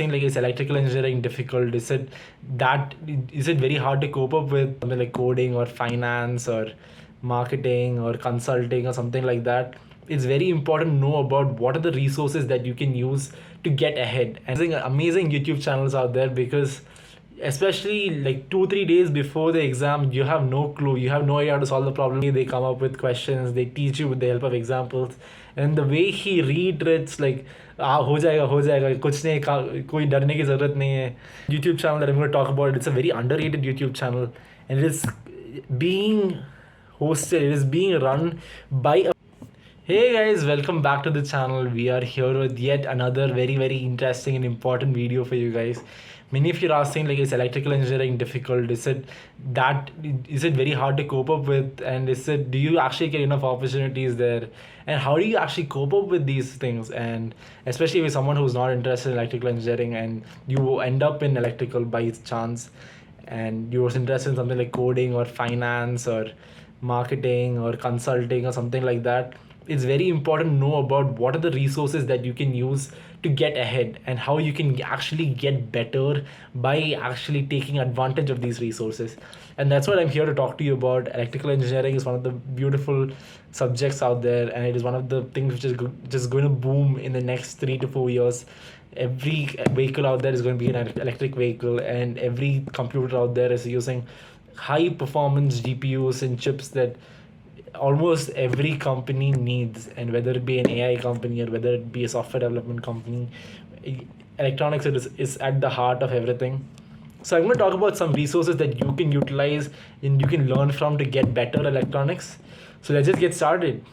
Saying like, is electrical engineering difficult? Is it very hard to cope up with something like coding or finance or marketing or consulting or something like that? It's very important to know about what are the resources that you can use to get ahead. And there's amazing YouTube channels out there, because especially like 2 3 days before the exam, you have no clue, you have no idea how to solve the problem. They come up with questions, they teach you with the help of examples, and the way he reiterates like हो जाएगा कुछ नहीं कोई डरने की ज़रूरत नहीं है. YouTube channel that I'm going to talk about, it's a very underrated YouTube channel, and it is being hosted, it is being run by a Hey guys, welcome back to the channel. We are here with yet another very interesting and important video for you guys. Many of you are asking like, is electrical engineering difficult? Is it very hard to cope up with? And do you actually get enough opportunities there? And how do you actually cope up with these things? And especially with someone who's not interested in electrical engineering and you end up in electrical by chance, and you was interested in something like coding or finance or marketing or consulting or something like that, it's very important to know about what are the resources that you can use to get ahead and how you can actually get better by actually taking advantage of these resources. And that's what I'm here to talk to you about. Electrical engineering is one of the beautiful subjects out there, and it is one of the things which is just going to boom in the next 3 to 4 years. Every vehicle out there is going to be an electric vehicle, and every computer out there is using high performance GPUs and chips that almost every company needs. And whether it be an AI company or whether it be a software development company, electronics is at the heart of everything. So I'm going to talk about some resources that you can utilize and you can learn from to get better electronics. So let's just get started.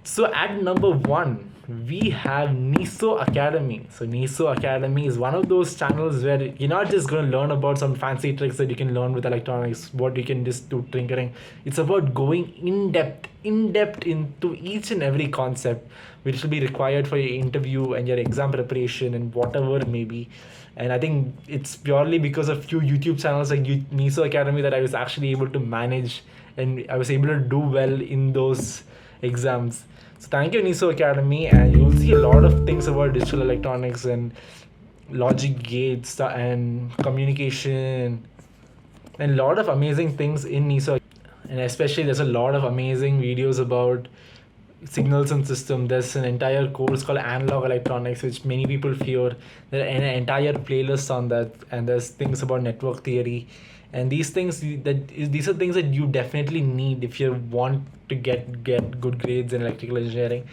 So at number one, we have NISO Academy. So NISO Academy is one of those channels where you're not just going to learn about some fancy tricks that you can learn with electronics, what you can just do tinkering. It's about going in depth into each and every concept which will be required for your interview and your exam preparation and whatever it may be. And I think it's purely because of few YouTube channels like NISO Academy that I was actually able to manage and I was able to do well in those exams. So thank you, NISO Academy, and you'll see a lot of things about digital electronics and logic gates and communication and a lot of amazing things in NISO. And especially there's a lot of amazing videos about signals and system. There's an entire course called analog electronics, which many people fear. There are an entire playlist on that, and there's things about network theory. And these are things that you definitely need if you want to get good grades in electrical engineering.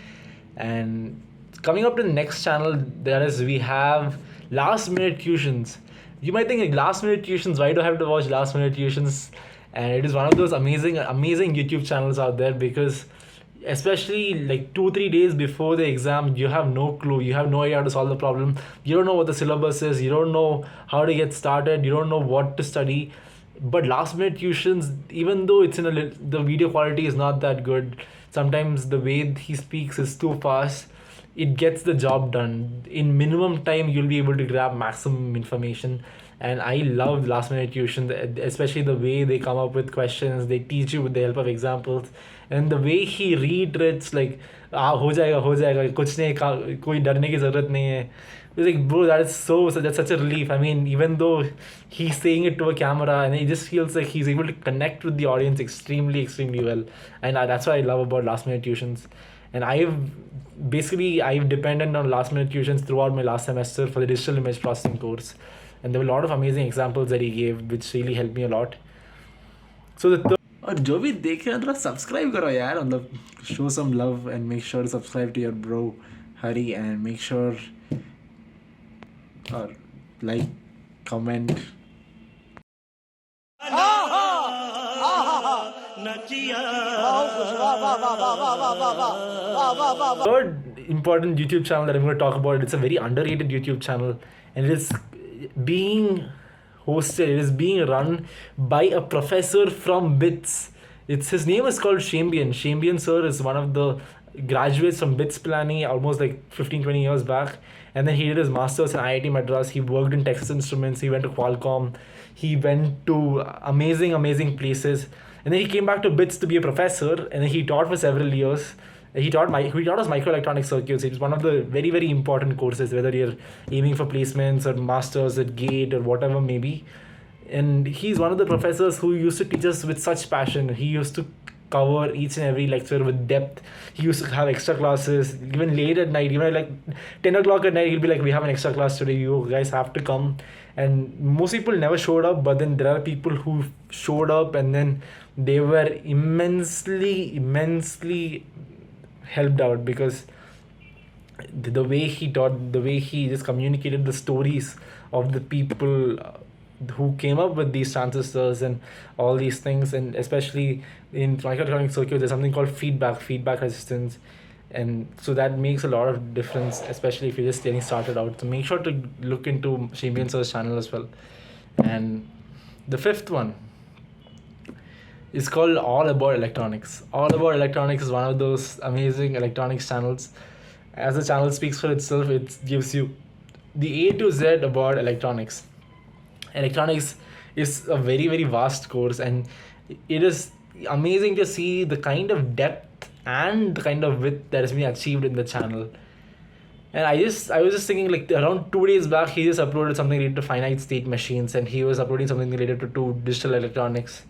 And coming up to the next channel, we have last minute tuitions. You might think like last minute tuitions, why do I have to watch last minute tuitions? And it is one of those amazing YouTube channels out there, because especially like 2 3 days before the exam, you have no clue, you have no idea how to solve the problem, you don't know what the syllabus is, you don't know how to get started, you don't know what to study. But last minute tuitions, even though the video quality is not that good, sometimes the way he speaks is too fast, it gets the job done in minimum time. You'll be able to grab maximum information. And I love last minute tuition, especially the way they come up with questions, they teach you with the help of examples, and the way he reiterates like हो जाएगा कुछ नहीं कोई डरने की ज़रूरत नहीं है. It's like, bro, that's such a relief. I mean, even though he's saying it to a camera, and it just feels like he's able to connect with the audience extremely well. And that's what I love about last minute tuitions. And I've depended on last minute tuitions throughout my last semester for the digital image processing course. And there were a lot of amazing examples that he gave, which really helped me a lot. So और जो भी देख रहे हैं थोड़ा subscribe करो यार, मतलब show some love and make sure to subscribe to your bro Hari, and make sure or like, comment. Third important YouTube channel that I'm going to talk about, it's a very underrated YouTube channel, and it is being hosted, it is being run by a professor from BITS. His name is called Shambian. Shambian sir is one of the graduates from BITS Pilani almost like 15-20 years back, and then he did his masters in IIT Madras. He worked in Texas Instruments, he went to Qualcomm, he went to amazing places, and then he came back to BITS to be a professor, and then he taught for several years. He taught us microelectronic circuits. It's one of the very, very important courses, whether you're aiming for placements or masters at GATE or whatever maybe. And he's one of the professors who used to teach us with such passion. He used to cover each and every lecture with depth. He used to have extra classes even late at night, even like 10 o'clock at night. He'll be like, we have an extra class today, you guys have to come. And most people never showed up, but then there are people who showed up, and then they were immensely helped out, because the way he taught, the way he just communicated the stories of the people who came up with these transistors and all these things. And especially in microelectronic circuit, there's something called feedback resistance, and so that makes a lot of difference, especially if you're just getting started out. So make sure to look into Shamian sir's channel as well. And the fifth one is called All About Electronics. All About Electronics is one of those amazing electronics channels. As the channel speaks for itself, it gives you the A to Z about electronics. Electronics is a very, very vast course, and it is amazing to see the kind of depth and the kind of width that has been achieved in the channel. And I was just thinking, like, around 2 days back, he just uploaded something related to finite state machines, and he was uploading something related to digital electronics.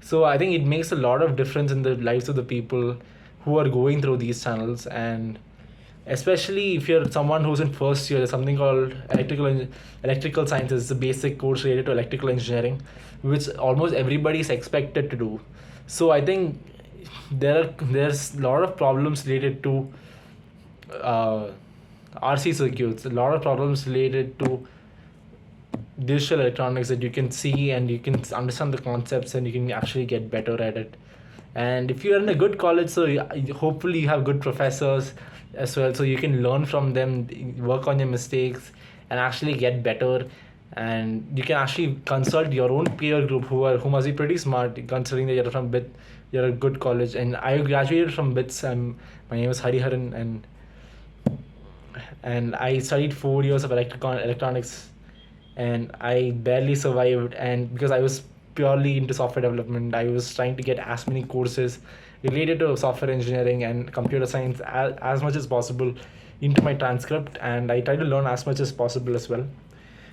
So I think it makes a lot of difference in the lives of the people who are going through these channels. And especially if you're someone who's in first year, there's something called electrical sciences. It's a basic course related to electrical engineering, which almost everybody is expected to do. So I think there's a lot of problems related to RC circuits, a lot of problems related to digital electronics that you can see, and you can understand the concepts, and you can actually get better at it. And if you're in a good college, so hopefully you have good professors as well, so you can learn from them, work on your mistakes, and actually get better. And you can actually consult your own peer group who must be pretty smart, considering that you're a good college. And I graduated from BITS. My name is Hariharan, and I studied 4 years of electronics, and I barely survived. And because I was purely into software development, I was trying to get as many courses related to software engineering and computer science as much as possible into my transcript, and I try to learn as much as possible as well.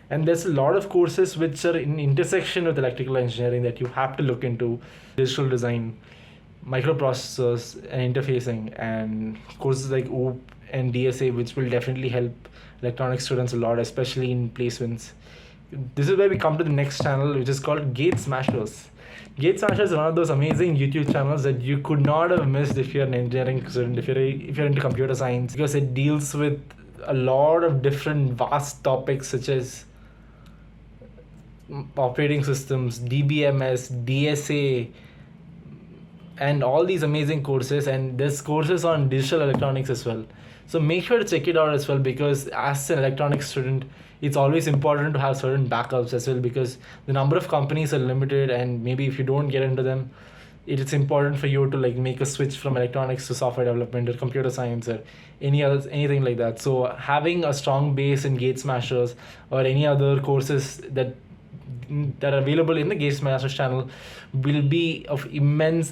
And there's a lot of courses which are in intersection with electrical engineering that you have to look into: digital design, microprocessors and interfacing, and courses like OOP and DSA, which will definitely help electronics students a lot, especially in placements. This is where we come to the next channel, which is called Gate Smashers. Gate Smashers is one of those amazing YouTube channels that you could not have missed if you're an engineering student, if you're into computer science, because it deals with a lot of different vast topics such as operating systems, DBMS, DSA, and all these amazing courses. And there's courses on digital electronics as well. So make sure to check it out as well, because as an electronics student, it's always important to have certain backups as well, because the number of companies are limited, and maybe if you don't get into them, it's important for you to like make a switch from electronics to software development or computer science or anything like that. So having a strong base in Gate Smashers or any other courses that are available in the Gate Smashers channel will be of immense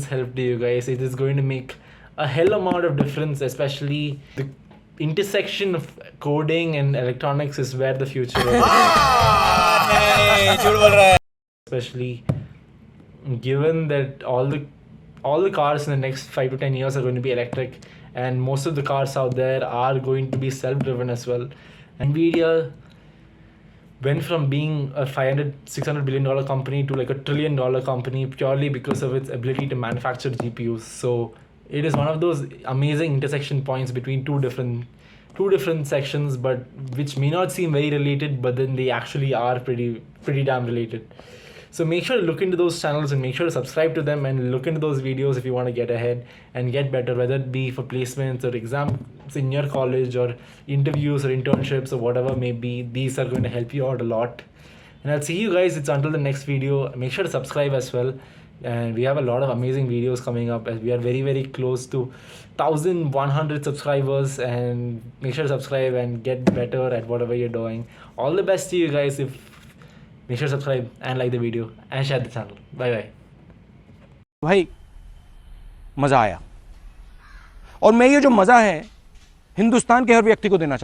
help to you guys. It is going to make a hell amount of difference, especially the intersection of coding and electronics is where the future is. Especially given that all the cars in the next 5 to 10 years are going to be electric, and most of the cars out there are going to be self-driven as well. Nvidia went from being a $600 billion company to like a $1 trillion company purely because of its ability to manufacture GPUs. So it is one of those amazing intersection points between two different sections, but which may not seem very related, but then they actually are pretty damn related. So make sure to look into those channels and make sure to subscribe to them and look into those videos if you want to get ahead and get better, whether it be for placements or exams in your college or interviews or internships or whatever may be. These are going to help you out a lot. And I'll see you guys. It's until the next video. Make sure to subscribe as well. And we have a lot of amazing videos coming up as we are very close to 1,100 subscribers. And make sure to subscribe and get better at whatever you're doing. All the best to you guys. Make sure to subscribe and like the video and share the channel. Bye bye. भाई मज़ा आया और मैं ये जो मज़ा है हिंदुस्तान के हर व्यक्ति को देना चाहता हूं।